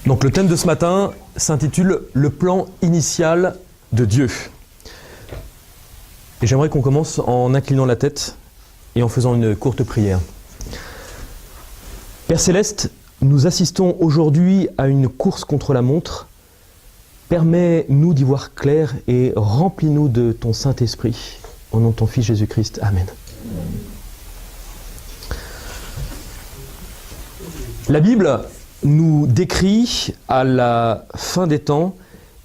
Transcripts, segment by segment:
Donc le thème de ce matin s'intitule « Le plan initial de Dieu ». Et j'aimerais qu'on commence en inclinant la tête et en faisant une courte prière. Père Céleste, nous assistons aujourd'hui à une course contre la montre. Permets-nous d'y voir clair et remplis-nous de ton Saint-Esprit. Au nom de ton Fils Jésus-Christ. Amen. La Bible nous décrit à la fin des temps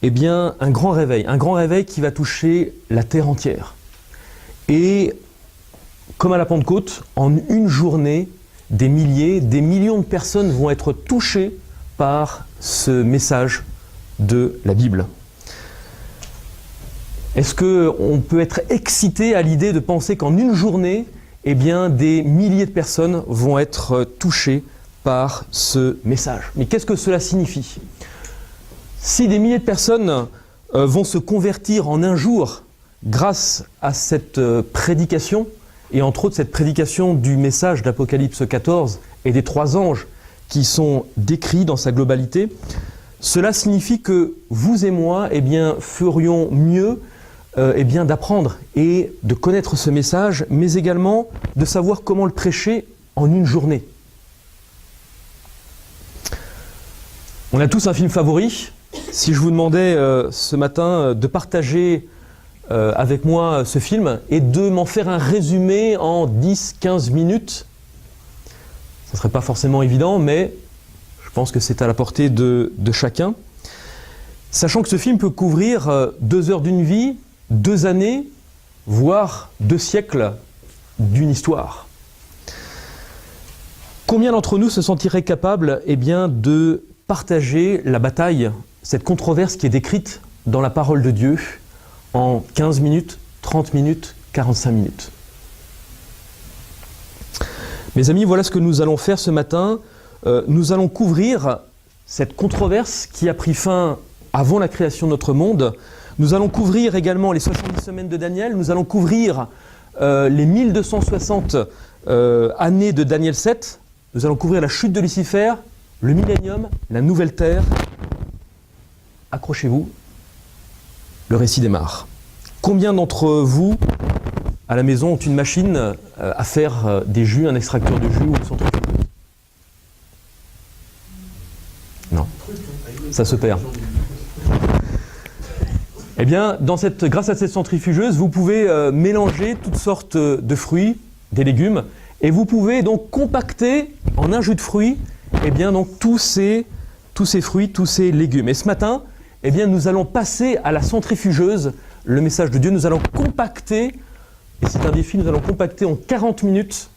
un grand réveil qui va toucher la terre entière. Et comme à la Pentecôte, en une journée, des milliers, des millions de personnes vont être touchées par ce message de la Bible. Est-ce qu'on peut être excité à l'idée de penser qu'en une journée, des milliers de personnes vont être touchées par ce message? Mais qu'est-ce que cela signifie? Si des milliers de personnes vont se convertir en un jour grâce à cette prédication, et entre autres cette prédication du message d'Apocalypse 14 et des 3 anges qui sont décrits dans sa globalité, cela signifie que vous et moi ferions mieux d'apprendre et de connaître ce message, mais également de savoir comment le prêcher en une journée. On a tous un film favori. Si je vous demandais ce matin de partager avec moi ce film et de m'en faire un résumé en 10-15 minutes, ça ne serait pas forcément évident, mais je pense que c'est à la portée de chacun. Sachant que ce film peut couvrir 2 heures d'une vie, 2 années, voire 2 siècles d'une histoire. Combien d'entre nous se sentiraient capables de partager la bataille, cette controverse qui est décrite dans la parole de Dieu en 15 minutes, 30 minutes, 45 minutes. Mes amis, voilà ce que nous allons faire ce matin. Nous allons couvrir cette controverse qui a pris fin avant la création de notre monde. Nous allons couvrir également les 70 semaines de Daniel. Nous allons couvrir les 1260 années de Daniel 7. Nous allons couvrir la chute de Lucifer, le millénium, la nouvelle terre. Accrochez-vous, le récit démarre. Combien d'entre vous, à la maison, ont une machine à faire des jus, un extracteur de jus ou une centrifugeuse? Non, ça se perd. Grâce à cette centrifugeuse, vous pouvez mélanger toutes sortes de fruits, des légumes, et vous pouvez donc compacter en un jus de fruits tous ces fruits, tous ces légumes. Et ce matin, nous allons passer à la centrifugeuse le message de Dieu. Nous allons compacter, et c'est un défi, nous allons compacter en 40 minutes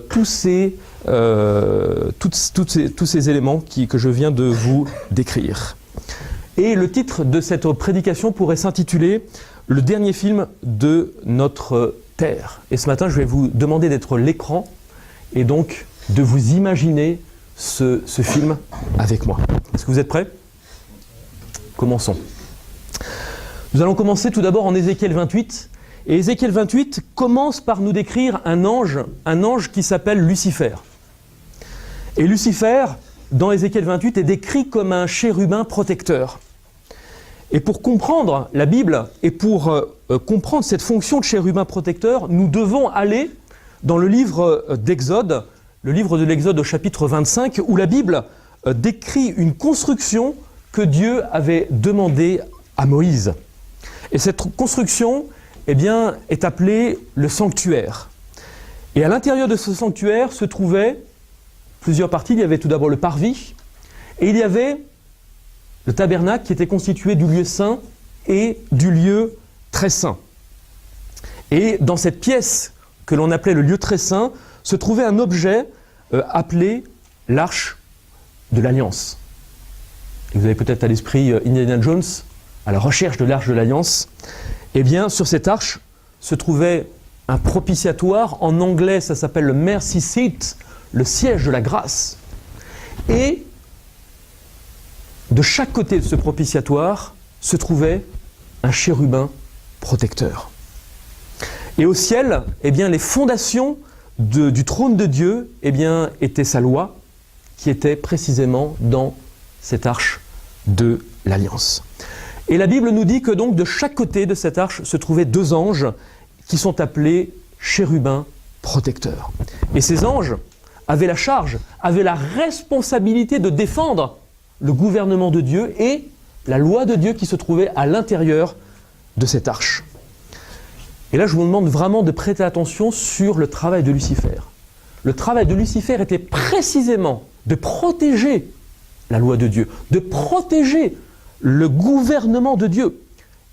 tous ces éléments que je viens de vous décrire. Et le titre de cette prédication pourrait s'intituler « Le dernier film de notre terre ». Et ce matin, je vais vous demander d'être l'écran et donc de vous imaginer ce film avec moi. Est-ce que vous êtes prêts? Commençons. Nous allons commencer tout d'abord en Ézéchiel 28. Et Ézéchiel 28 commence par nous décrire un ange qui s'appelle Lucifer. Et Lucifer, dans Ézéchiel 28, est décrit comme un chérubin protecteur. Et pour comprendre la Bible et pour comprendre cette fonction de chérubin protecteur, nous devons aller dans le livre d'Exode, le livre de l'Exode au chapitre 25, où la Bible décrit une construction que Dieu avait demandée à Moïse. Et cette construction est appelée le sanctuaire. Et à l'intérieur de ce sanctuaire se trouvaient plusieurs parties. Il y avait tout d'abord le parvis, et il y avait le tabernacle qui était constitué du lieu saint et du lieu très saint. Et dans cette pièce que l'on appelait le lieu très saint, se trouvait un objet appelé l'arche de l'Alliance. Vous avez peut-être à l'esprit Indiana Jones, à la recherche de l'arche de l'Alliance. Sur cette arche se trouvait un propitiatoire. En anglais, ça s'appelle le mercy seat, le siège de la grâce. Et de chaque côté de ce propitiatoire se trouvait un chérubin protecteur. Et au ciel, les fondations du trône de Dieu était sa loi, qui était précisément dans cette arche de l'Alliance. Et la Bible nous dit que donc de chaque côté de cette arche se trouvaient 2 anges qui sont appelés chérubins protecteurs. Et ces anges avaient la charge, avaient la responsabilité de défendre le gouvernement de Dieu et la loi de Dieu qui se trouvait à l'intérieur de cette arche. Et là, je vous demande vraiment de prêter attention sur le travail de Lucifer. Le travail de Lucifer était précisément de protéger la loi de Dieu, de protéger le gouvernement de Dieu.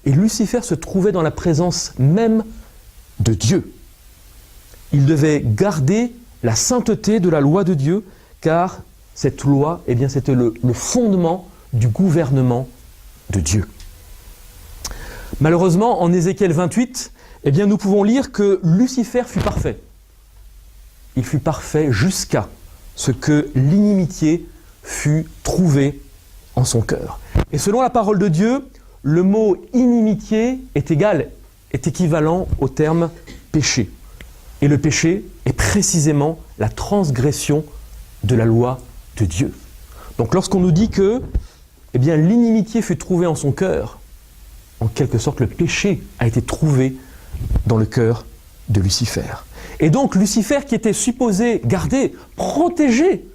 Et Lucifer se trouvait dans la présence même de Dieu. Il devait garder la sainteté de la loi de Dieu, car cette loi, eh bien, c'était le fondement du gouvernement de Dieu. Malheureusement, en Ézéchiel 28, eh bien, nous pouvons lire que Lucifer fut parfait. Il fut parfait jusqu'à ce que l'inimitié fut trouvée en son cœur. Et selon la parole de Dieu, le mot inimitié est équivalent au terme péché. Et le péché est précisément la transgression de la loi de Dieu. Donc lorsqu'on nous dit que eh bien, l'inimitié fut trouvée en son cœur, en quelque sorte le péché a été trouvé dans le cœur de Lucifer. Et donc Lucifer, qui était supposé garder, protéger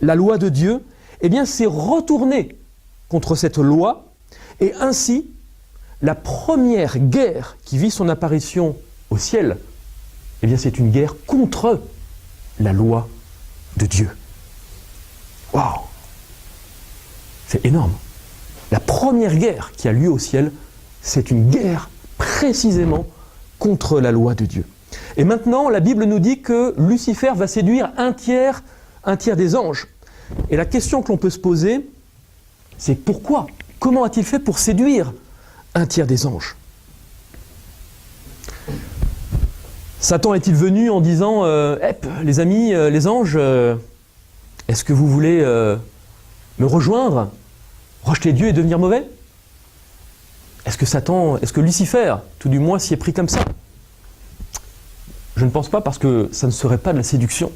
la loi de Dieu, eh bien s'est retourné contre cette loi, et ainsi la première guerre qui vit son apparition au ciel, eh bien c'est une guerre contre la loi de Dieu. Waouh! C'est énorme. La première guerre qui a lieu au ciel, c'est une guerre précisément contre la loi de Dieu. Et maintenant, la Bible nous dit que Lucifer va séduire un tiers des anges. Et la question que l'on peut se poser, c'est pourquoi? Comment a-t-il fait pour séduire un tiers des anges? Satan est-il venu en disant les amis, les anges, est-ce que vous voulez me rejoindre, rejeter Dieu et devenir mauvais? Est-ce que Lucifer, tout du moins, s'y est pris comme ça? Je ne pense pas, parce que ça ne serait pas de la séduction.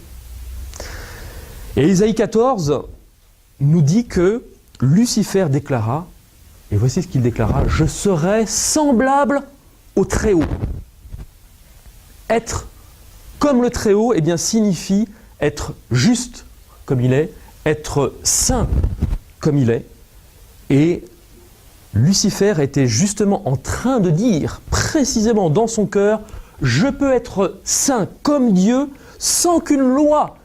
Et Ésaïe 14 nous dit que Lucifer déclara, et voici ce qu'il déclara: « Je serai semblable au Très-Haut ». Être comme le Très-Haut, eh bien, signifie être juste comme il est, être saint comme il est. Et Lucifer était justement en train de dire, précisément dans son cœur, je peux être saint comme Dieu sans qu'une loi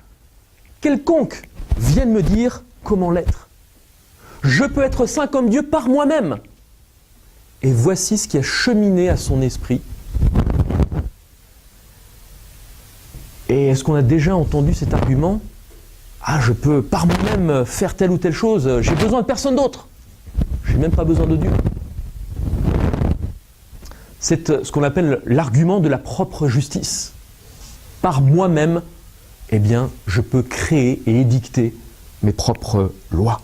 quelconque vienne me dire comment l'être. Je peux être saint comme Dieu par moi-même. Et voici ce qui a cheminé à son esprit. Et est-ce qu'on a déjà entendu cet argument? Ah, je peux par moi-même faire telle ou telle chose, j'ai besoin de personne d'autre. Je n'ai même pas besoin de Dieu. C'est ce qu'on appelle l'argument de la propre justice. Par moi-même, eh bien, je peux créer et édicter mes propres lois.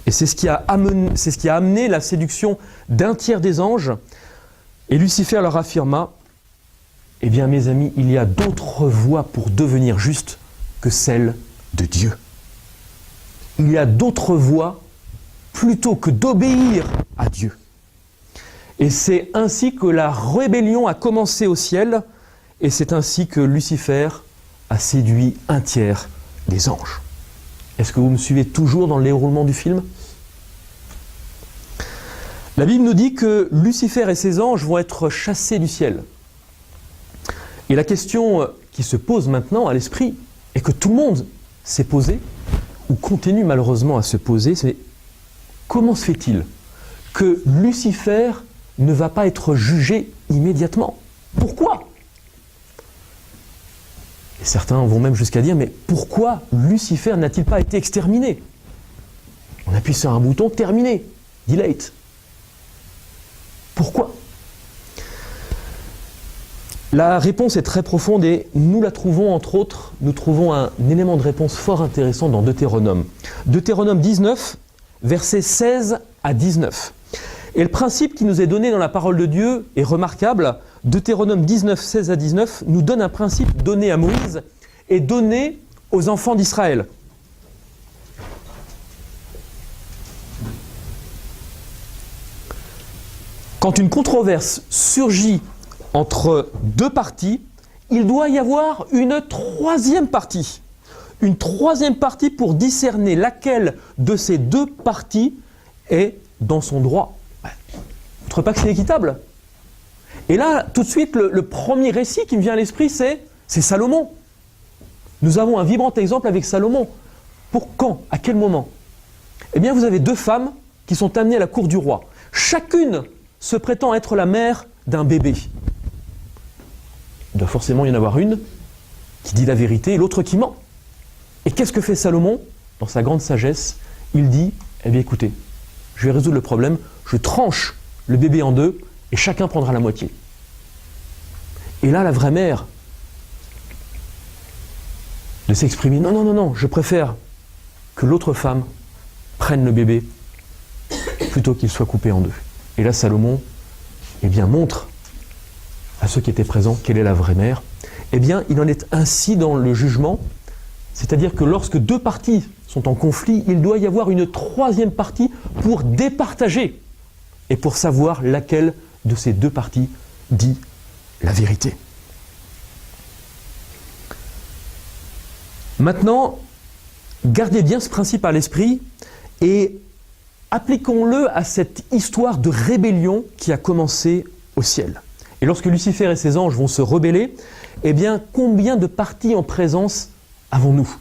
Et c'est ce qui a amené la séduction d'un tiers des anges. Et Lucifer leur affirma, eh bien, mes amis, il y a d'autres voies pour devenir juste que celle de Dieu. Il y a d'autres voies plutôt que d'obéir à Dieu. Et c'est ainsi que la rébellion a commencé au ciel, et c'est ainsi que Lucifer a séduit un tiers des anges. Est-ce que vous me suivez toujours dans le déroulement du film? La Bible nous dit que Lucifer et ses anges vont être chassés du ciel. Et la question qui se pose maintenant à l'esprit, et que tout le monde s'est posé, ou continue malheureusement à se poser, c'est comment se fait-il que Lucifer ne va pas être jugé immédiatement? Pourquoi? Et certains vont même jusqu'à dire, mais pourquoi Lucifer n'a-t-il pas été exterminé? On appuie sur un bouton, terminé, delete. Pourquoi? La réponse est très profonde et nous la trouvons, entre autres, nous trouvons un élément de réponse fort intéressant dans Deutéronome. Deutéronome 19, versets 16 à 19. Et le principe qui nous est donné dans la parole de Dieu est remarquable. Deutéronome 19, 16 à 19 nous donne un principe donné à Moïse et donné aux enfants d'Israël. Quand une controverse surgit entre deux parties, il doit y avoir une troisième partie. Une troisième partie pour discerner laquelle de ces deux parties est dans son droit. Vous ne trouvez pas que c'est équitable? Et là, tout de suite, le premier récit qui me vient à l'esprit, c'est Salomon. Nous avons un vibrant exemple avec Salomon. Pour quand? À quel moment? Eh bien, vous avez deux femmes qui sont amenées à la cour du roi. Chacune se prétend être la mère d'un bébé. Il doit forcément y en avoir une qui dit la vérité et l'autre qui ment. Et qu'est-ce que fait Salomon? Dans sa grande sagesse, il dit, eh bien écoutez, je vais résoudre le problème, je tranche le bébé en deux et chacun prendra la moitié. Et là, la vraie mère de s'exprimer, non, non, non, non, je préfère que l'autre femme prenne le bébé plutôt qu'il soit coupé en deux. Et là, Salomon, eh bien, montre à ceux qui étaient présents quelle est la vraie mère. Eh bien, il en est ainsi dans le jugement, c'est-à-dire que lorsque deux parties sont en conflit, il doit y avoir une troisième partie pour départager et pour savoir laquelle de ces deux parties dit la vérité. Maintenant, gardez bien ce principe à l'esprit et appliquons-le à cette histoire de rébellion qui a commencé au ciel. Et lorsque Lucifer et ses anges vont se rebeller, eh bien, combien de parties en présence avons-nous?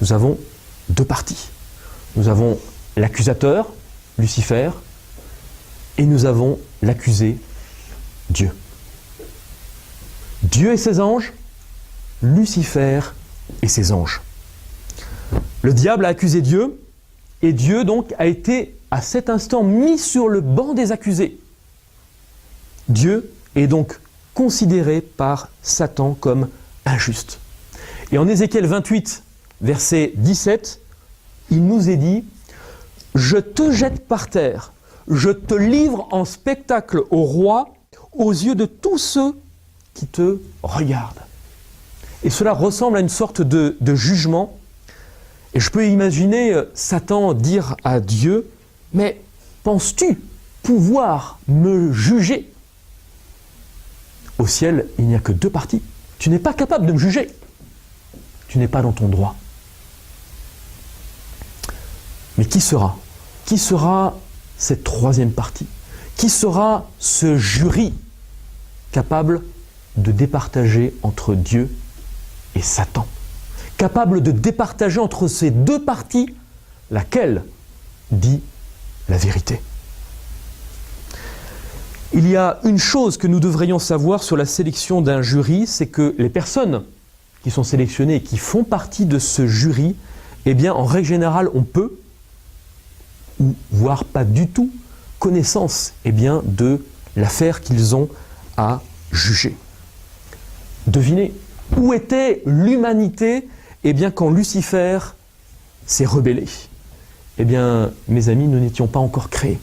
Nous avons deux parties. Nous avons l'accusateur, Lucifer, et nous avons l'accusé, Dieu. Dieu et ses anges, Lucifer et ses anges. Le diable a accusé Dieu, et Dieu donc a été à cet instant mis sur le banc des accusés. Dieu est donc considéré par Satan comme injuste. Et en Ézéchiel 28, verset 17, il nous est dit « Je te jette par terre, je te livre en spectacle au roi, aux yeux de tous ceux qui te regardent. » Et cela ressemble à une sorte de jugement. Et je peux imaginer Satan dire à Dieu, « Mais penses-tu pouvoir me juger ?» Au ciel, il n'y a que deux parties. Tu n'es pas capable de me juger. Tu n'es pas dans ton droit. Mais qui sera? Qui sera cette troisième partie? Qui sera ce jury capable de départager entre Dieu et Satan? Capable de départager entre ces deux parties laquelle dit la vérité? Il y a une chose que nous devrions savoir sur la sélection d'un jury, c'est que les personnes qui sont sélectionnées et qui font partie de ce jury, eh bien, en règle générale, on peut, ou voire pas du tout, connaissance eh bien, de l'affaire qu'ils ont à juger. Devinez, où était l'humanité eh bien, quand Lucifer s'est rebellé? Eh bien, mes amis, nous n'étions pas encore créés.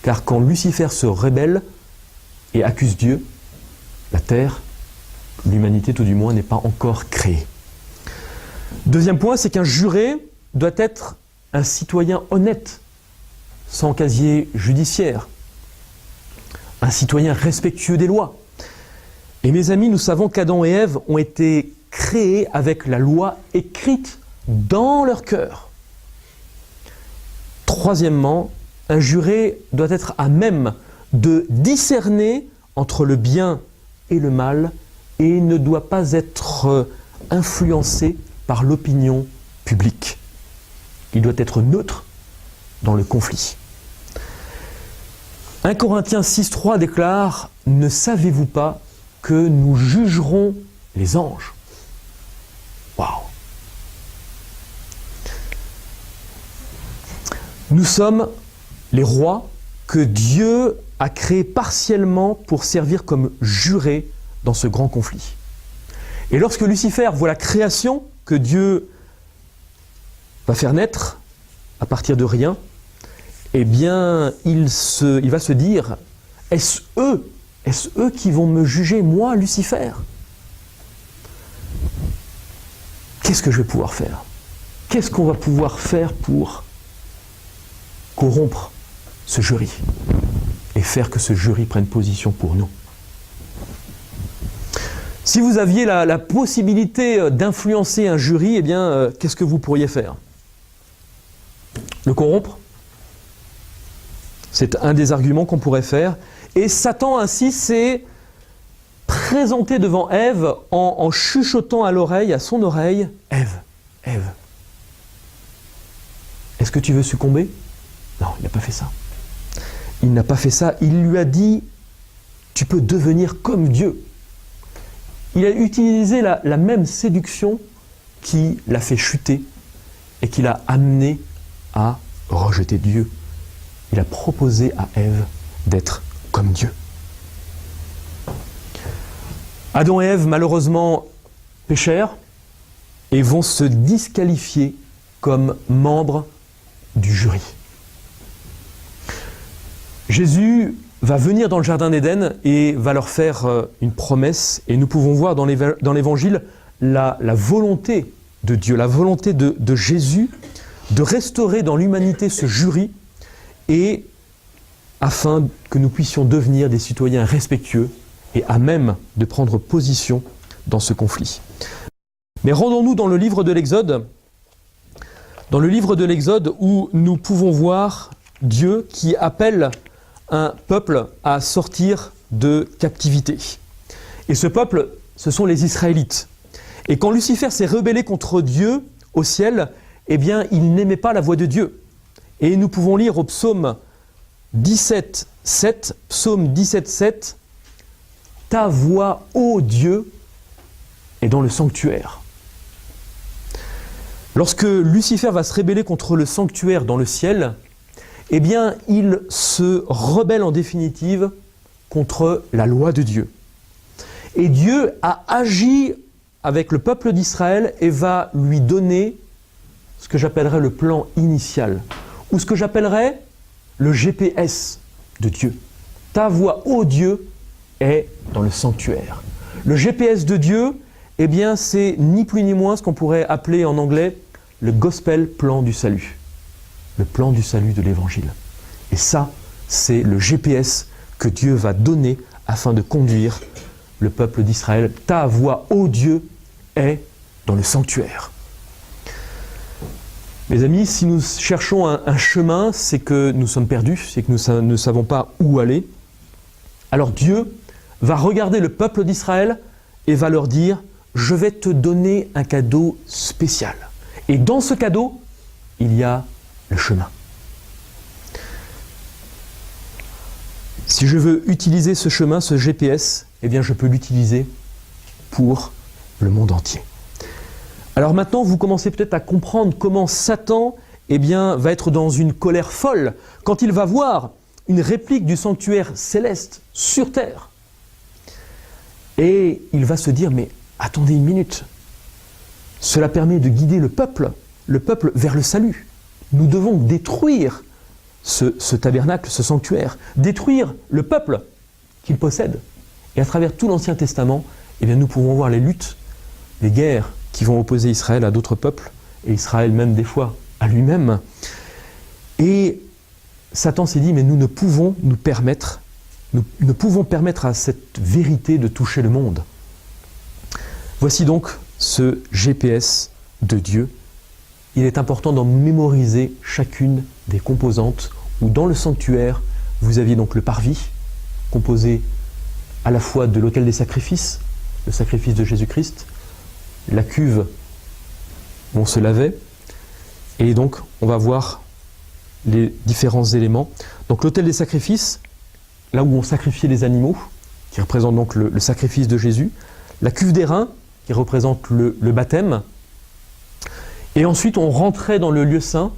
Car quand Lucifer se rebelle et accuse Dieu, la terre, l'humanité tout du moins, n'est pas encore créée. Deuxième point, c'est qu'un juré doit être un citoyen honnête, sans casier judiciaire, un citoyen respectueux des lois. Et mes amis, nous savons qu'Adam et Ève ont été créés avec la loi écrite dans leur cœur. Troisièmement, un juré doit être à même de discerner entre le bien et le mal et ne doit pas être influencé par l'opinion publique. Il doit être neutre dans le conflit. 1 Corinthiens 6,3 déclare « Ne savez-vous pas que nous jugerons les anges ?» Waouh! Nous sommes les rois que Dieu a créés partiellement pour servir comme jurés dans ce grand conflit. Et lorsque Lucifer voit la création que Dieu va faire naître à partir de rien, eh bien, il va se dire, est-ce eux qui vont me juger, moi, Lucifer? Qu'est-ce que je vais pouvoir faire? Qu'est-ce qu'on va pouvoir faire pour corrompre ce jury et faire que ce jury prenne position pour nous. Si vous aviez la possibilité d'influencer un jury, eh bien, qu'est-ce que vous pourriez faire? Le corrompre? C'est un des arguments qu'on pourrait faire. Et Satan ainsi s'est présenté devant Ève en chuchotant à son oreille, « Ève, Ève, est-ce que tu veux succomber ?» Non, il n'a pas fait ça. Il n'a pas fait ça. Il lui a dit, « Tu peux devenir comme Dieu. » Il a utilisé la même séduction qui l'a fait chuter et qui l'a amené à rejeter Dieu. Il a proposé à Ève d'être comme Dieu. Adam et Ève, malheureusement, péchèrent et vont se disqualifier comme membres du jury. Jésus va venir dans le jardin d'Éden et va leur faire une promesse. Et nous pouvons voir dans l'Évangile la volonté de Dieu, la volonté de Jésus de restaurer dans l'humanité ce jury et afin que nous puissions devenir des citoyens respectueux et à même de prendre position dans ce conflit. Mais rendons-nous dans le livre de l'Exode, où nous pouvons voir Dieu qui appelle un peuple à sortir de captivité. Et ce peuple, ce sont les Israélites. Et quand Lucifer s'est rebellé contre Dieu au ciel, eh bien, il n'aimait pas la voix de Dieu. Et nous pouvons lire au psaume 17.7, psaume 17.7, « Ta voix, ô Dieu, est dans le sanctuaire. » Lorsque Lucifer va se rebeller contre le sanctuaire dans le ciel, eh bien, il se rebelle en définitive contre la loi de Dieu. Et Dieu a agi avec le peuple d'Israël et va lui donner ce que j'appellerais le plan initial, ou ce que j'appellerais le GPS de Dieu. Ta voix, ô Dieu, est dans le sanctuaire. Le GPS de Dieu, eh bien, c'est ni plus ni moins ce qu'on pourrait appeler en anglais le gospel plan du salut. Le plan du salut de l'Évangile. Et ça, c'est le GPS que Dieu va donner afin de conduire le peuple d'Israël. Ta voix, ô Dieu, est dans le sanctuaire. Mes amis, si nous cherchons un chemin, c'est que nous sommes perdus, c'est que nous ne savons pas où aller. Alors Dieu va regarder le peuple d'Israël et va leur dire « Je vais te donner un cadeau spécial. » Et dans ce cadeau, il y a le chemin. Si je veux utiliser ce chemin, ce GPS, eh bien je peux l'utiliser pour le monde entier. Alors maintenant, vous commencez peut-être à comprendre comment Satan va être dans une colère folle quand il va voir une réplique du sanctuaire céleste sur terre. Et il va se dire, mais attendez une minute, cela permet de guider le peuple vers le salut. Nous devons détruire ce tabernacle, ce sanctuaire, détruire le peuple qu'il possède. Et à travers tout l'Ancien Testament, nous pouvons voir les luttes, les guerres qui vont opposer Israël à d'autres peuples, et Israël même des fois à lui-même. Et Satan s'est dit, mais nous ne pouvons permettre à cette vérité de toucher le monde. Voici donc ce GPS de Dieu. Il est important d'en mémoriser chacune des composantes, où dans le sanctuaire, vous aviez donc le parvis, composé à la fois de l'autel des sacrifices, le sacrifice de Jésus-Christ, la cuve où on se lavait, et donc on va voir les différents éléments. Donc l'autel des sacrifices, là où on sacrifiait les animaux, qui représente donc le sacrifice de Jésus, la cuve d'airain, qui représente le baptême, et ensuite on rentrait dans le lieu saint,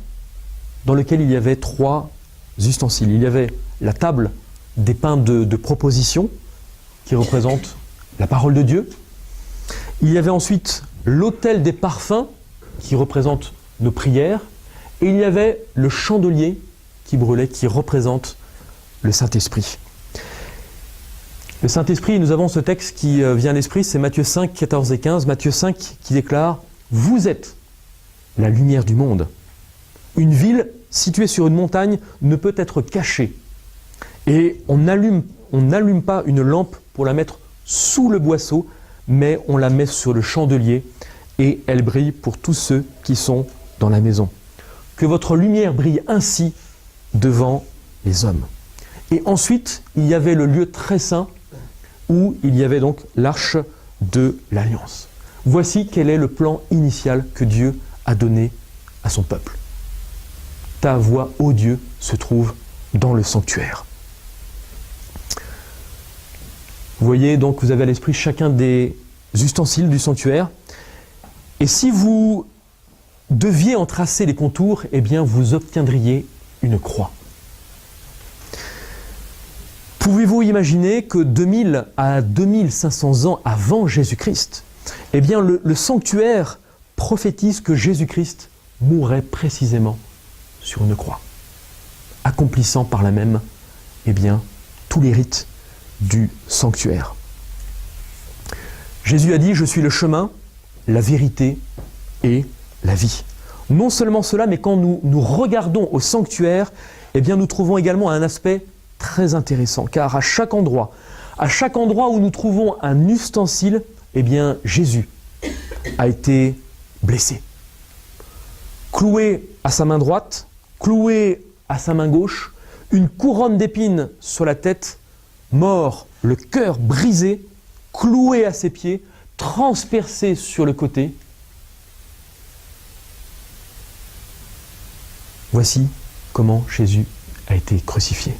dans lequel il y avait 3 ustensiles. Il y avait la table des pains de proposition, qui représente la parole de Dieu. Il y avait ensuite l'autel des parfums, qui représente nos prières, et il y avait le chandelier qui brûlait, qui représente le Saint-Esprit. Le Saint-Esprit, nous avons ce texte qui vient à l'esprit, c'est Matthieu 5, 14 et 15. Matthieu 5 qui déclare « Vous êtes la lumière du monde. Une ville situé sur une montagne, ne peut être caché. Et on n'allume pas une lampe pour la mettre sous le boisseau, mais on la met sur le chandelier et elle brille pour tous ceux qui sont dans la maison. Que votre lumière brille ainsi devant les hommes. Et ensuite, il y avait le lieu très saint où il y avait donc l'arche de l'Alliance. Voici quel est le plan initial que Dieu a donné à son peuple. Ta voix, ô Dieu, se trouve dans le sanctuaire. Vous voyez donc, vous avez à l'esprit chacun des ustensiles du sanctuaire. Et si vous deviez en tracer les contours, eh bien vous obtiendriez une croix. Pouvez-vous imaginer que 2000 à 2500 ans avant Jésus-Christ, eh bien le sanctuaire prophétise que Jésus-Christ mourrait précisément sur une croix, accomplissant par là même, eh bien, tous les rites du sanctuaire. Jésus a dit « Je suis le chemin, la vérité et la vie ». Non seulement cela, mais quand nous regardons au sanctuaire, eh bien, nous trouvons également un aspect très intéressant, car à chaque endroit où nous trouvons un ustensile, eh bien, Jésus a été blessé. Cloué à sa main droite, cloué à sa main gauche, une couronne d'épines sur la tête, mort, le cœur brisé, cloué à ses pieds, transpercé sur le côté. Voici comment Jésus a été crucifié.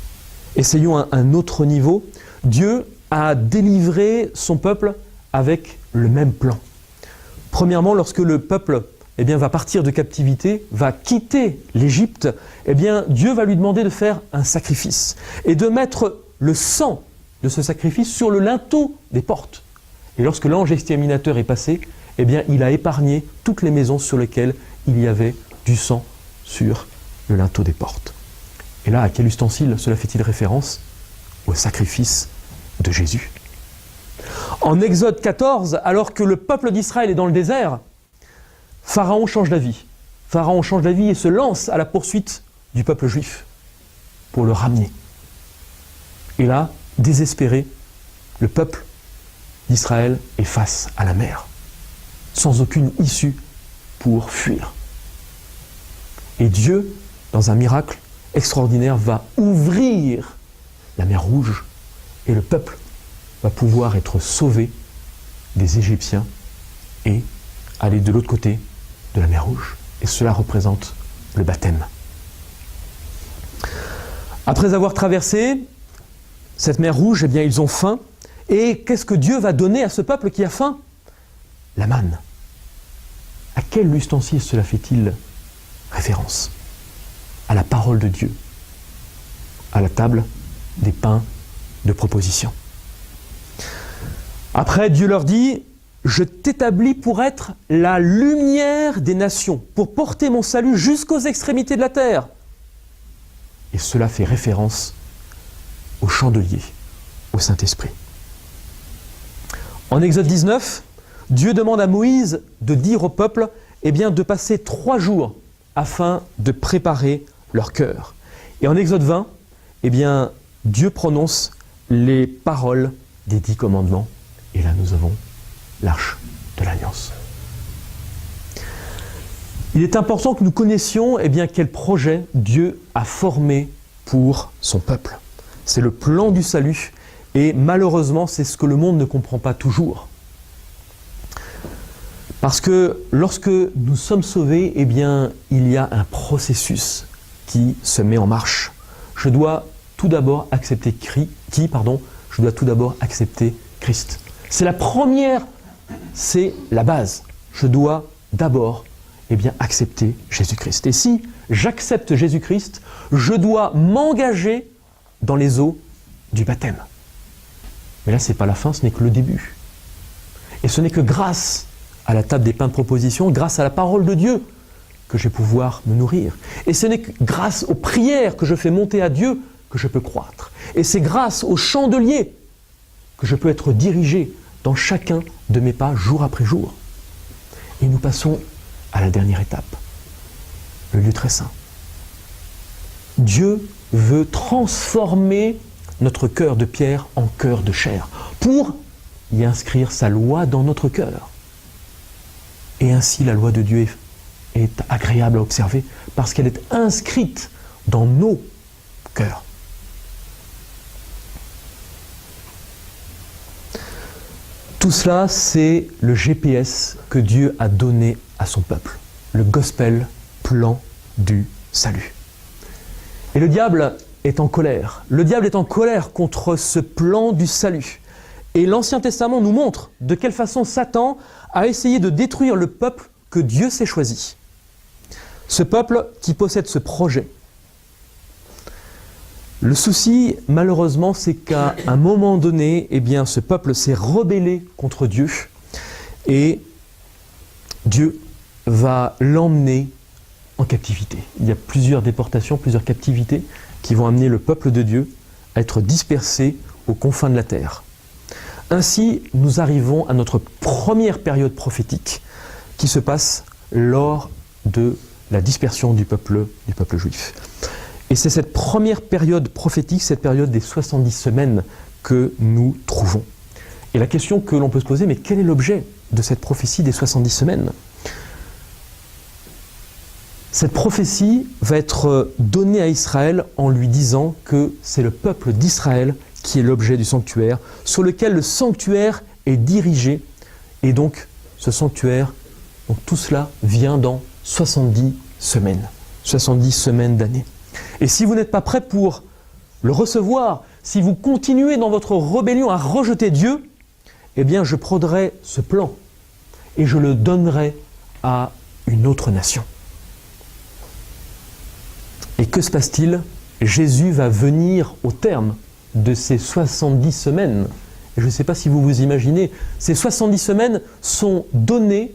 Essayons un autre niveau. Dieu a délivré son peuple avec le même plan. Premièrement, lorsque le peuple va partir de captivité, va quitter l'Égypte, Dieu va lui demander de faire un sacrifice et de mettre le sang de ce sacrifice sur le linteau des portes. Et lorsque l'ange exterminateur est passé, il a épargné toutes les maisons sur lesquelles il y avait du sang sur le linteau des portes. Et là, à quel ustensile cela fait-il référence? Au sacrifice de Jésus. En Exode 14, alors que le peuple d'Israël est dans le désert, Pharaon change d'avis. Pharaon change d'avis et se lance à la poursuite du peuple juif pour le ramener. Et là, désespéré, le peuple d'Israël est face à la mer, sans aucune issue pour fuir. Et Dieu, dans un miracle extraordinaire, va ouvrir la mer Rouge et le peuple va pouvoir être sauvé des Égyptiens et aller de l'autre côté de la mer Rouge. Et cela représente le baptême. Après avoir traversé cette mer Rouge, ils ont faim. Et qu'est-ce que Dieu va donner à ce peuple qui a faim? La manne. À quel ustensile cela fait-il référence? À la parole de Dieu, à la table des pains de proposition. Après, Dieu leur dit « Je t'établis pour être la lumière des nations, pour porter mon salut jusqu'aux extrémités de la terre. » Et cela fait référence au chandelier, au Saint-Esprit. En Exode 19, Dieu demande à Moïse de dire au peuple de passer 3 jours afin de préparer leur cœur. Et en Exode 20, Dieu prononce les paroles des 10 commandements. Et là, nous avons l'arche de l'Alliance. Il est important que nous connaissions quel projet Dieu a formé pour son peuple. C'est le plan du salut et malheureusement, c'est ce que le monde ne comprend pas toujours. Parce que lorsque nous sommes sauvés, il y a un processus qui se met en marche. Je dois tout d'abord accepter Je dois tout d'abord accepter Christ. C'est la première, c'est la base. Je dois d'abord accepter Jésus-Christ. Et si j'accepte Jésus-Christ, je dois m'engager dans les eaux du baptême. Mais là, ce n'est pas la fin, ce n'est que le début. Et ce n'est que grâce à la table des pains de proposition, grâce à la parole de Dieu, que je vais pouvoir me nourrir. Et ce n'est que grâce aux prières que je fais monter à Dieu que je peux croître. Et c'est grâce au chandelier que je peux être dirigé dans chacun de mes pas, jour après jour. Et nous passons à la dernière étape, le lieu très saint. Dieu veut transformer notre cœur de pierre en cœur de chair, pour y inscrire sa loi dans notre cœur. Et ainsi la loi de Dieu est agréable à observer, parce qu'elle est inscrite dans nos cœurs. Tout cela, c'est le GPS que Dieu a donné à son peuple, le gospel, plan du salut. Et le diable est en colère. Le diable est en colère contre ce plan du salut. Et l'Ancien Testament nous montre de quelle façon Satan a essayé de détruire le peuple que Dieu s'est choisi. Ce peuple qui possède ce projet. Le souci, malheureusement, c'est qu'à un moment donné, eh bien, ce peuple s'est rebellé contre Dieu et Dieu va l'emmener en captivité. Il y a plusieurs déportations, plusieurs captivités qui vont amener le peuple de Dieu à être dispersé aux confins de la terre. Ainsi, nous arrivons à notre première période prophétique qui se passe lors de la dispersion du peuple juif. Et c'est cette première période prophétique, cette période des 70 semaines que nous trouvons. Et la question que l'on peut se poser, mais quel est l'objet de cette prophétie des 70 semaines ? Cette prophétie va être donnée à Israël en lui disant que c'est le peuple d'Israël qui est l'objet du sanctuaire, sur lequel le sanctuaire est dirigé. Et donc, ce sanctuaire, donc tout cela vient dans 70 semaines d'année. Et si vous n'êtes pas prêt pour le recevoir, si vous continuez dans votre rébellion à rejeter Dieu, eh bien je prendrai ce plan et je le donnerai à une autre nation. Et que se passe-t-il ? Jésus va venir au terme de ces 70 semaines. Et je ne sais pas si vous vous imaginez, ces 70 semaines sont données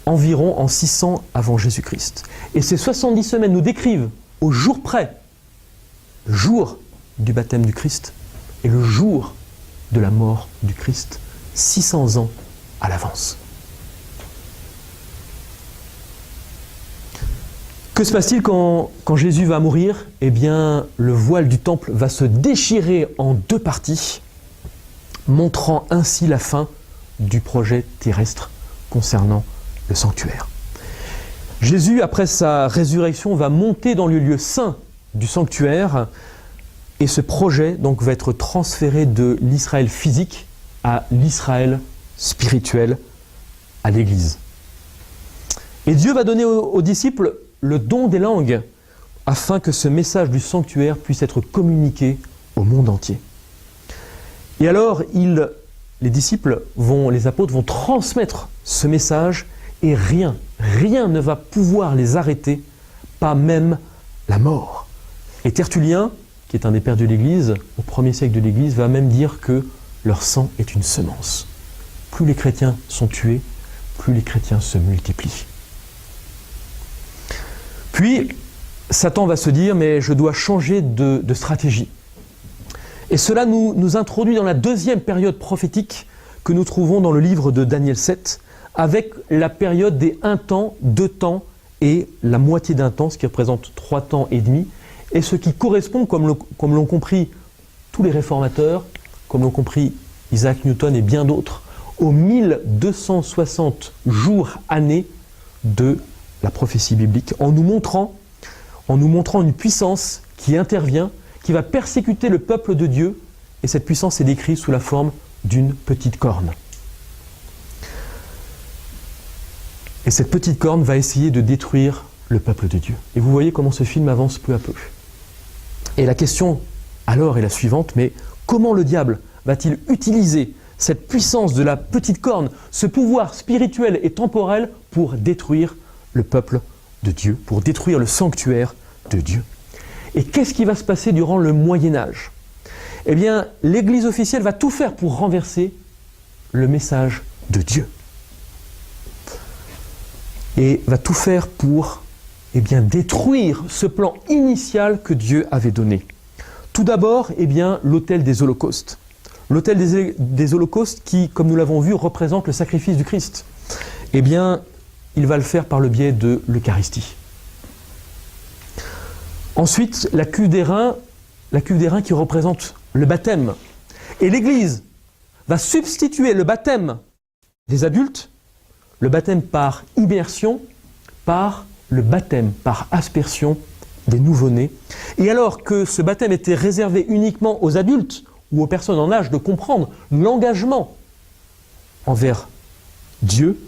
environ en 600 avant Jésus-Christ. Et ces 70 semaines nous décrivent au jour près, le jour du baptême du Christ et le jour de la mort du Christ, 600 ans à l'avance. Que se passe-t-il quand Jésus va mourir ? Eh bien, le voile du temple va se déchirer en deux parties, montrant ainsi la fin du projet terrestre concernant le sanctuaire. Jésus, après sa résurrection, va monter dans le lieu saint du sanctuaire et ce projet donc va être transféré de l'Israël physique à l'Israël spirituel, à l'Église. Et Dieu va donner aux disciples le don des langues afin que ce message du sanctuaire puisse être communiqué au monde entier. Et alors, les disciples, les apôtres vont transmettre ce message et rien ne va pouvoir les arrêter, pas même la mort. Et Tertullien, qui est un des pères de l'Église, au 1er siècle de l'Église, va même dire que leur sang est une semence. Plus les chrétiens sont tués, plus les chrétiens se multiplient. Puis, Satan va se dire, mais je dois changer de stratégie. Et cela nous introduit dans la deuxième période prophétique que nous trouvons dans le livre de Daniel 7, avec la période des 1 temps, 2 temps et la moitié d'un temps, ce qui représente 3 temps et demi, et ce qui correspond, comme l'ont compris tous les réformateurs, comme l'ont compris Isaac Newton et bien d'autres, aux 1260 jours, années de la prophétie biblique, en nous montrant une puissance qui intervient, qui va persécuter le peuple de Dieu, et cette puissance est décrite sous la forme d'une petite corne. Et cette petite corne va essayer de détruire le peuple de Dieu. Et vous voyez comment ce film avance peu à peu. Et la question alors est la suivante, mais comment le diable va-t-il utiliser cette puissance de la petite corne, ce pouvoir spirituel et temporel pour détruire le peuple de Dieu, pour détruire le sanctuaire de Dieu? Et qu'est-ce qui va se passer durant le Moyen-Âge? Eh bien, l'Église officielle va tout faire pour renverser le message de Dieu. Et va tout faire pour détruire ce plan initial que Dieu avait donné. Tout d'abord, l'autel des holocaustes. L'autel des holocaustes qui, comme nous l'avons vu, représente le sacrifice du Christ. Il va le faire par le biais de l'Eucharistie. Ensuite, la cuve d'airain qui représente le baptême. Et l'Église va substituer le baptême des adultes, le baptême par immersion, par le baptême par aspersion des nouveau-nés. Et alors que ce baptême était réservé uniquement aux adultes ou aux personnes en âge de comprendre l'engagement envers Dieu,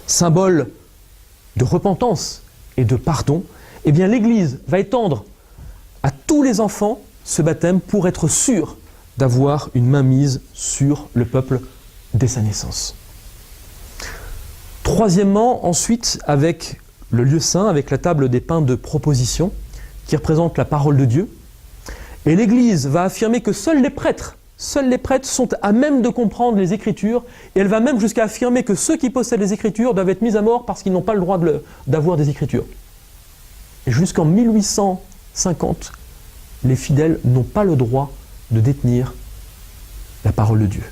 symbole de repentance et de pardon, eh bien l'Église va étendre à tous les enfants ce baptême pour être sûr d'avoir une mainmise sur le peuple dès sa naissance. Troisièmement, ensuite, avec le lieu saint, avec la table des pains de proposition, qui représente la parole de Dieu. Et l'Église va affirmer que seuls les prêtres sont à même de comprendre les Écritures, et elle va même jusqu'à affirmer que ceux qui possèdent les Écritures doivent être mis à mort parce qu'ils n'ont pas le droit d'avoir des Écritures. Et jusqu'en 1850, les fidèles n'ont pas le droit de détenir la parole de Dieu.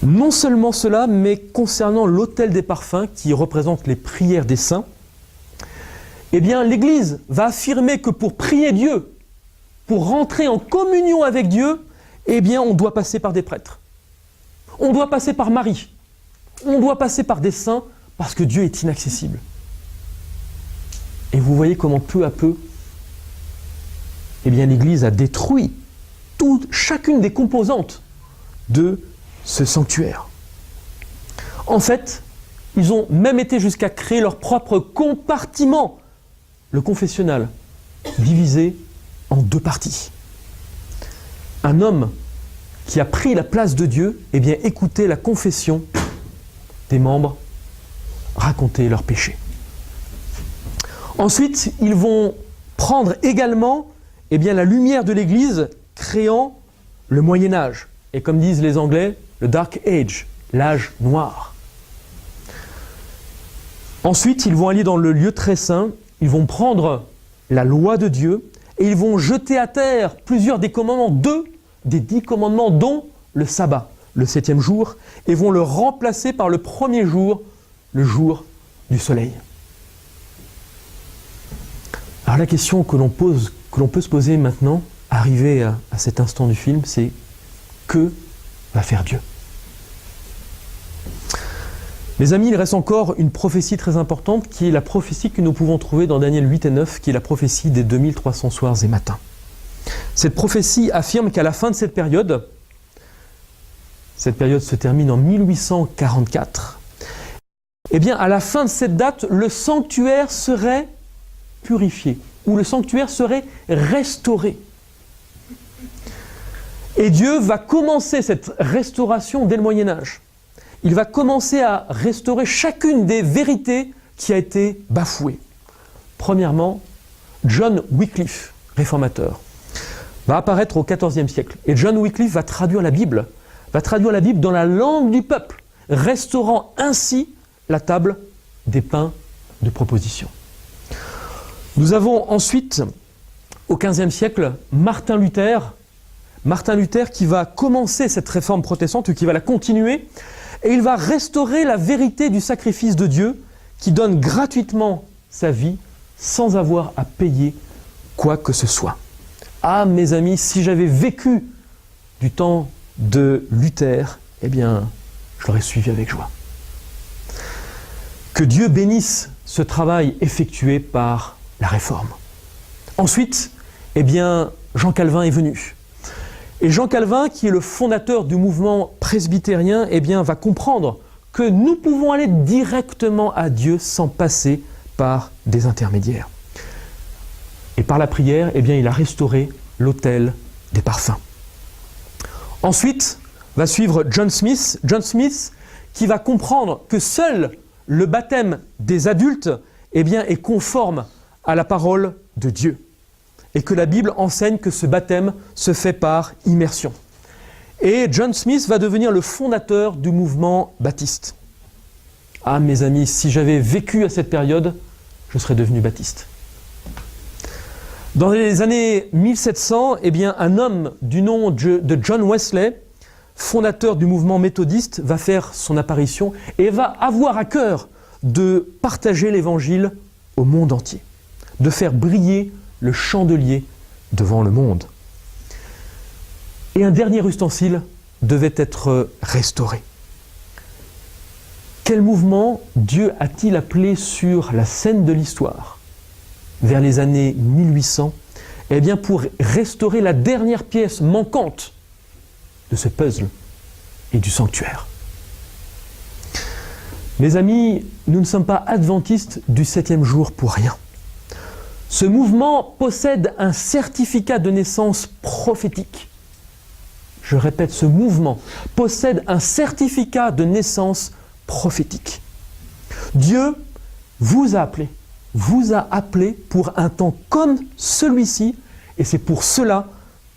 Non seulement cela, mais concernant l'autel des parfums qui représente les prières des saints, eh bien l'Église va affirmer que pour prier Dieu, pour rentrer en communion avec Dieu, eh bien on doit passer par des prêtres. On doit passer par Marie. On doit passer par des saints parce que Dieu est inaccessible. Et vous voyez comment peu à peu, eh bien l'Église a détruit chacune des composantes de ce sanctuaire. En fait, ils ont même été jusqu'à créer leur propre compartiment, le confessionnal, divisé en deux parties. Un homme qui a pris la place de Dieu, eh bien écoutait la confession des membres, raconter leurs péchés. Ensuite, ils vont prendre également eh bien, la lumière de l'Église, créant le Moyen-Âge. Et comme disent les Anglais, le Dark Age, l'âge noir. Ensuite, ils vont aller dans le lieu très saint, ils vont prendre la loi de Dieu et ils vont jeter à terre plusieurs des commandements, 2 des 10 commandements, dont le sabbat, le 7e jour, et vont le remplacer par le premier jour, le jour du soleil. Alors la question que l'on peut se poser maintenant, arrivé à cet instant du film, c'est que va faire Dieu? Mes amis, il reste encore une prophétie très importante qui est la prophétie que nous pouvons trouver dans Daniel 8 et 9, qui est la prophétie des 2300 soirs et matins. Cette prophétie affirme qu'à la fin de cette période se termine en 1844, eh bien à la fin de cette date, le sanctuaire serait purifié, ou le sanctuaire serait restauré. Et Dieu va commencer cette restauration dès le Moyen-Âge. Il va commencer à restaurer chacune des vérités qui a été bafouée. Premièrement, John Wycliffe, réformateur, va apparaître au XIVe siècle. Et John Wycliffe va traduire la Bible dans la langue du peuple, restaurant ainsi la table des pains de proposition. Nous avons ensuite, au XVe siècle, Martin Luther qui va commencer cette réforme protestante, ou qui va la continuer, et il va restaurer la vérité du sacrifice de Dieu qui donne gratuitement sa vie sans avoir à payer quoi que ce soit. Ah mes amis, si j'avais vécu du temps de Luther, eh bien, je l'aurais suivi avec joie. Que Dieu bénisse ce travail effectué par la Réforme. Ensuite, eh bien, Jean Calvin est venu. Et Jean Calvin, qui est le fondateur du mouvement presbytérien, eh bien, va comprendre que nous pouvons aller directement à Dieu sans passer par des intermédiaires. Et par la prière, eh bien, il a restauré l'autel des parfums. Ensuite, va suivre John Smith qui va comprendre que seul le baptême des adultes eh bien, est conforme à la parole de Dieu. Et que la Bible enseigne que ce baptême se fait par immersion. Et John Smith va devenir le fondateur du mouvement baptiste. Ah mes amis, si j'avais vécu à cette période, je serais devenu baptiste. Dans les années 1700, eh bien, un homme du nom de John Wesley, fondateur du mouvement méthodiste, va faire son apparition et va avoir à cœur de partager l'évangile au monde entier. de faire briller le chandelier devant le monde. Et un dernier ustensile devait être restauré. Quel mouvement Dieu a-t-il appelé sur la scène de l'histoire vers les années 1800 eh bien pour restaurer la dernière pièce manquante de ce puzzle et du sanctuaire. Mes amis, nous ne sommes pas adventistes du 7e jour pour rien. Ce mouvement possède un certificat de naissance prophétique. Je répète, ce mouvement possède un certificat de naissance prophétique. Dieu vous a appelé pour un temps comme celui-ci, et c'est pour cela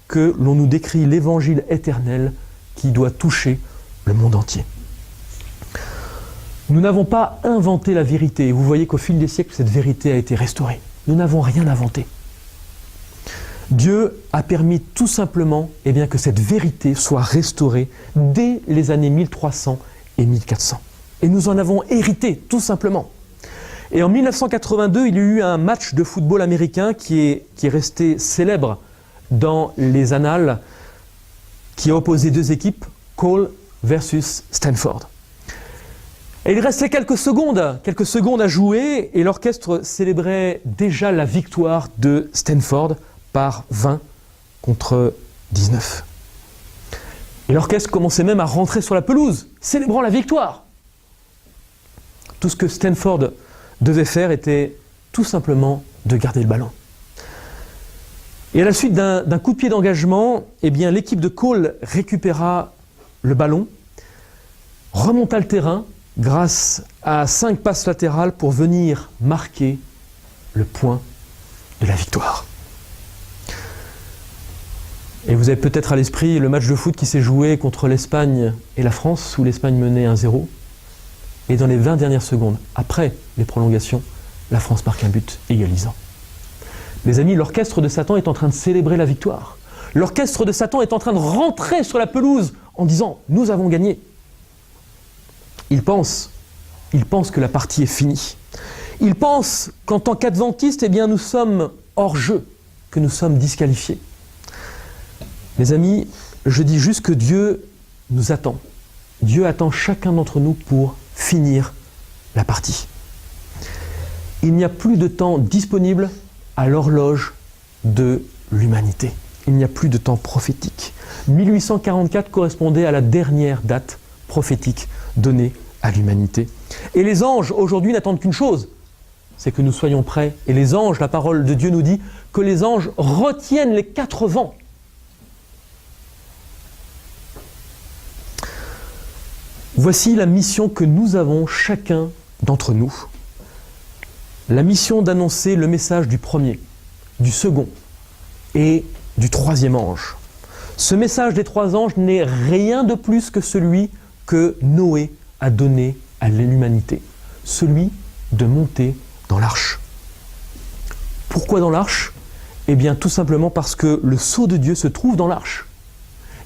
que l'on nous décrit l'évangile éternel qui doit toucher le monde entier. Nous n'avons pas inventé la vérité, et vous voyez qu'au fil des siècles, cette vérité a été restaurée. Nous n'avons rien inventé. Dieu a permis tout simplement que cette vérité soit restaurée dès les années 1300 et 1400. Et nous en avons hérité, tout simplement. Et en 1982, il y a eu un match de football américain qui est resté célèbre dans les annales, qui a opposé deux équipes, Cole versus Stanford. Et il restait quelques secondes à jouer, et l'orchestre célébrait déjà la victoire de Stanford par 20 contre 19. Et l'orchestre commençait même à rentrer sur la pelouse, célébrant la victoire. Tout ce que Stanford devait faire était tout simplement de garder le ballon. Et à la suite d'un coup de pied d'engagement, l'équipe de Cole récupéra le ballon, remonta le terrain grâce à 5 passes latérales pour venir marquer le point de la victoire. Et vous avez peut-être à l'esprit le match de foot qui s'est joué contre l'Espagne et la France, où l'Espagne menait 1-0. Et dans les 20 dernières secondes, après les prolongations, la France marque un but égalisant. Mes amis, l'orchestre de Satan est en train de célébrer la victoire. L'orchestre de Satan est en train de rentrer sur la pelouse en disant « Nous avons gagné ». Il pense que la partie est finie. Il pense qu'en tant qu'adventistes, nous sommes hors jeu, que nous sommes disqualifiés. Mes amis, je dis juste que Dieu nous attend. Dieu attend chacun d'entre nous pour finir la partie. Il n'y a plus de temps disponible à l'horloge de l'humanité. Il n'y a plus de temps prophétique. 1844 correspondait à la dernière date prophétique donnée à l'humanité. Et les anges, aujourd'hui, n'attendent qu'une chose, c'est que nous soyons prêts. Et les anges, la parole de Dieu nous dit que les anges retiennent les 4 vents. Voici la mission que nous avons chacun d'entre nous. La mission d'annoncer le message du premier, du second et du 3e ange. Ce message des 3 anges n'est rien de plus que celui que Noé a donné à l'humanité. Celui de monter dans l'arche. Pourquoi dans l'arche ? Tout simplement parce que le sceau de Dieu se trouve dans l'arche.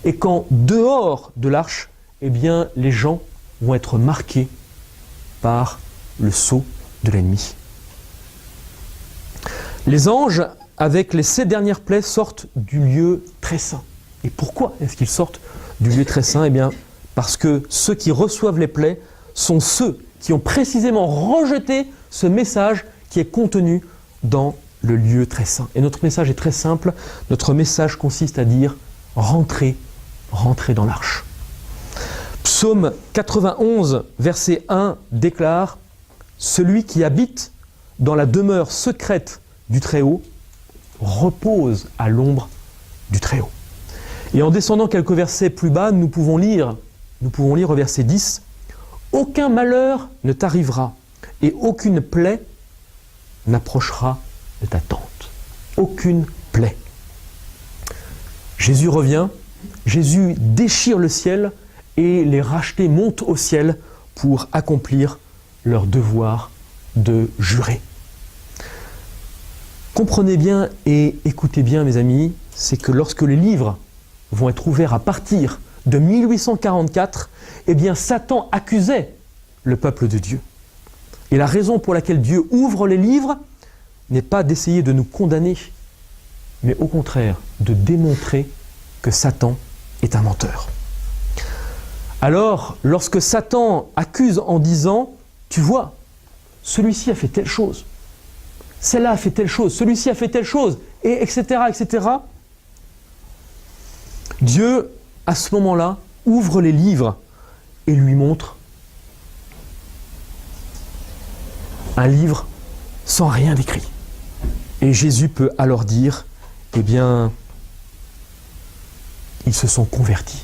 Et qu'en dehors de l'arche, les gens vont être marqués par le sceau de l'ennemi. Les anges, avec les 7 dernières plaies, sortent du lieu très saint. Et pourquoi est-ce qu'ils sortent du lieu très saint ? Parce que ceux qui reçoivent les plaies sont ceux qui ont précisément rejeté ce message qui est contenu dans le lieu très saint. Et notre message est très simple. Notre message consiste à dire « rentrez dans l'arche ». Psaume 91, verset 1 déclare « Celui qui habite dans la demeure secrète du Très-Haut repose à l'ombre du Très-Haut. » Et en descendant quelques versets plus bas, nous pouvons lire au verset 10 « Aucun malheur ne t'arrivera et aucune plaie n'approchera de ta tente. » Aucune plaie. Jésus revient, Jésus déchire le ciel et les rachetés montent au ciel pour accomplir leur devoir de jurer. Comprenez bien et écoutez bien, mes amis, c'est que lorsque les livres vont être ouverts à partir de 1844, Satan accusait le peuple de Dieu. Et la raison pour laquelle Dieu ouvre les livres, n'est pas d'essayer de nous condamner, mais au contraire, de démontrer que Satan est un menteur. Alors, lorsque Satan accuse en disant « Tu vois, celui-ci a fait telle chose, celle-là a fait telle chose, celui-ci a fait telle chose, et etc., etc. » Dieu, à ce moment-là, ouvre les livres et lui montre un livre sans rien d'écrit. Et Jésus peut alors dire, eh bien, ils se sont convertis.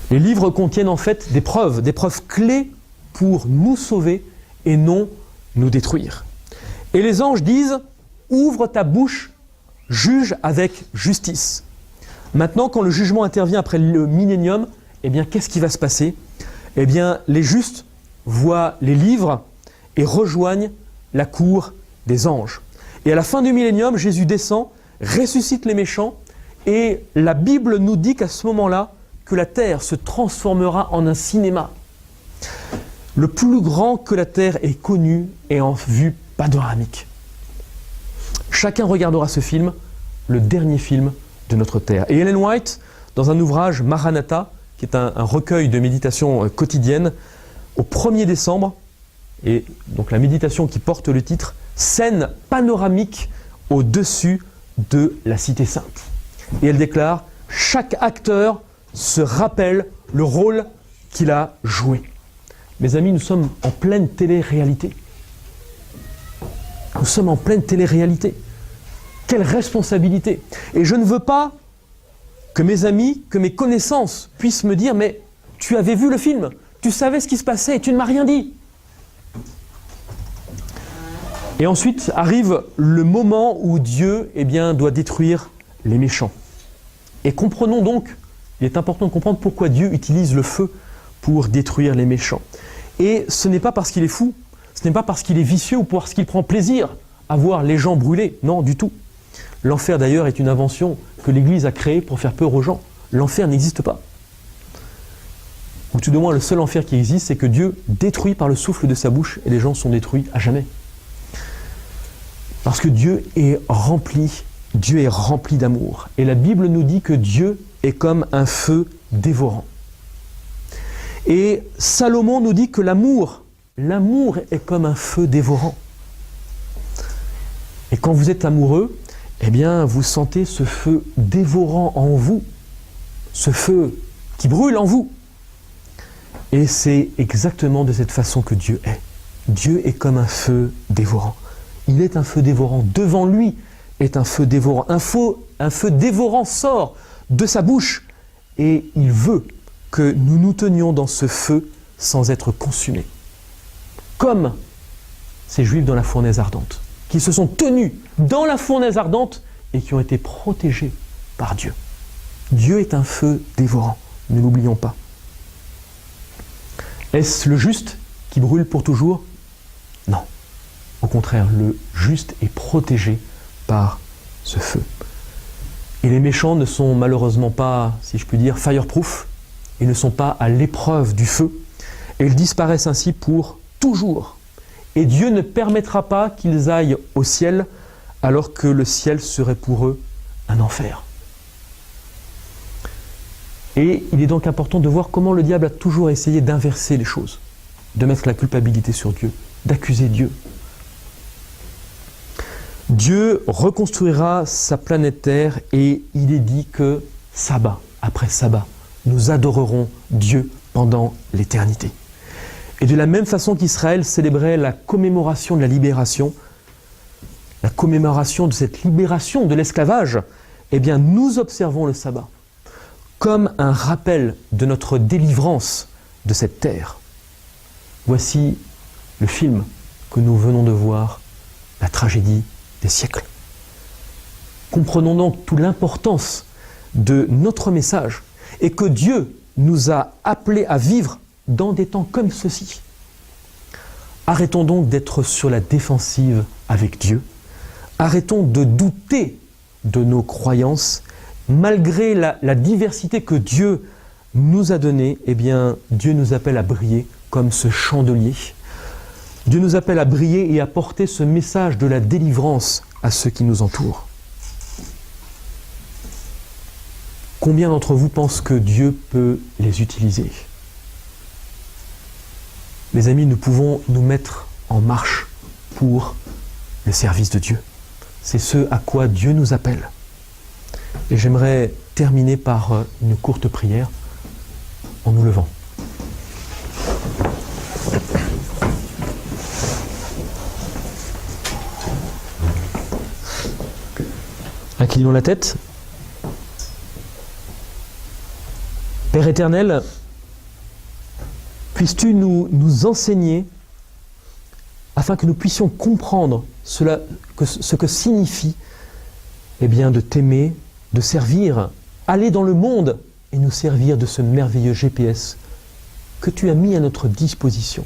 Les livres contiennent en fait des preuves clés pour nous sauver et non nous détruire. Et les anges disent, ouvre ta bouche, juge avec justice. Maintenant, quand le jugement intervient après le millénium, eh bien, qu'est-ce qui va se passer? Eh bien, les justes voient les livres et rejoignent la cour des anges. Et à la fin du millénium, Jésus descend, ressuscite les méchants, et la Bible nous dit qu'à ce moment-là, que la terre se transformera en un cinéma. Le plus grand que la terre ait connu et en vue panoramique. Chacun regardera ce film, le dernier film de notre terre. Et Ellen White, dans un ouvrage Maranatha, qui est un recueil de méditation quotidienne, au 1er décembre, et donc la méditation qui porte le titre « Scène panoramique au-dessus de la cité sainte ». Et elle déclare « Chaque acteur se rappelle le rôle qu'il a joué ». Mes amis, nous sommes en pleine télé-réalité. Nous sommes en pleine télé-réalité. Quelle responsabilité! Et je ne veux pas que mes amis, que mes connaissances puissent me dire « Mais tu avais vu le film, tu savais ce qui se passait et tu ne m'as rien dit ». Et ensuite arrive le moment où Dieu doit détruire les méchants. Et comprenons donc, il est important de comprendre pourquoi Dieu utilise le feu pour détruire les méchants. Et ce n'est pas parce qu'il est fou, ce n'est pas parce qu'il est vicieux ou parce qu'il prend plaisir à voir les gens brûler, non du tout. L'enfer d'ailleurs est une invention que l'Église a créée pour faire peur aux gens. L'enfer n'existe pas. Ou tout du moins le seul enfer qui existe, c'est que Dieu détruit par le souffle de sa bouche et les gens sont détruits à jamais. Parce que Dieu est rempli d'amour. Et la Bible nous dit que Dieu est comme un feu dévorant. Et Salomon nous dit que l'amour est comme un feu dévorant. Et quand vous êtes amoureux, eh bien, vous sentez ce feu dévorant en vous, ce feu qui brûle en vous. Et c'est exactement de cette façon que Dieu est. Dieu est comme un feu dévorant. Il est un feu dévorant. Devant lui est un feu dévorant. Un feu dévorant sort de sa bouche et il veut que nous nous tenions dans ce feu sans être consumés. Comme ces Juifs dans la fournaise ardente, qui se sont tenus dans la fournaise ardente et qui ont été protégés par Dieu. Dieu est un feu dévorant, ne l'oublions pas. Est-ce le juste qui brûle pour toujours? Non. Au contraire, le juste est protégé par ce feu. Et les méchants ne sont malheureusement pas, si je puis dire, fireproof. Ils ne sont pas à l'épreuve du feu. Et ils disparaissent ainsi pour toujours. Et Dieu ne permettra pas qu'ils aillent au ciel, alors que le ciel serait pour eux un enfer. Et il est donc important de voir comment le diable a toujours essayé d'inverser les choses, de mettre la culpabilité sur Dieu, d'accuser Dieu. Dieu reconstruira sa planète Terre et il est dit que sabbat après sabbat, nous adorerons Dieu pendant l'éternité. Et de la même façon qu'Israël célébrait la commémoration de la libération, la commémoration de cette libération de l'esclavage, eh bien nous observons le sabbat comme un rappel de notre délivrance de cette terre. Voici le film que nous venons de voir, la tragédie des siècles. Comprenons donc toute l'importance de notre message et que Dieu nous a appelés à vivre dans des temps comme ceux-ci. Arrêtons donc d'être sur la défensive avec Dieu. Arrêtons de douter de nos croyances. Malgré la diversité que Dieu nous a donnée, eh bien, Dieu nous appelle à briller comme ce chandelier. Dieu nous appelle à briller et à porter ce message de la délivrance à ceux qui nous entourent. Combien d'entre vous pensent que Dieu peut les utiliser? Les amis, nous pouvons nous mettre en marche pour le service de Dieu. C'est ce à quoi Dieu nous appelle. Et j'aimerais terminer par une courte prière en nous levant. Inclinons la tête. Père éternel, puisses-tu nous enseigner afin que nous puissions comprendre ce que signifie de t'aimer, de servir, aller dans le monde et nous servir de ce merveilleux GPS que tu as mis à notre disposition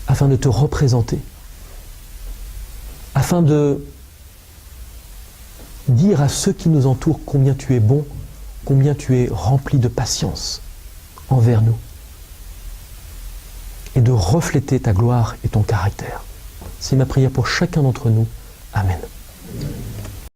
afin de te représenter, afin de dire à ceux qui nous entourent combien tu es bon, combien tu es rempli de patience envers nous et de refléter ta gloire et ton caractère. C'est ma prière pour chacun d'entre nous. Amen.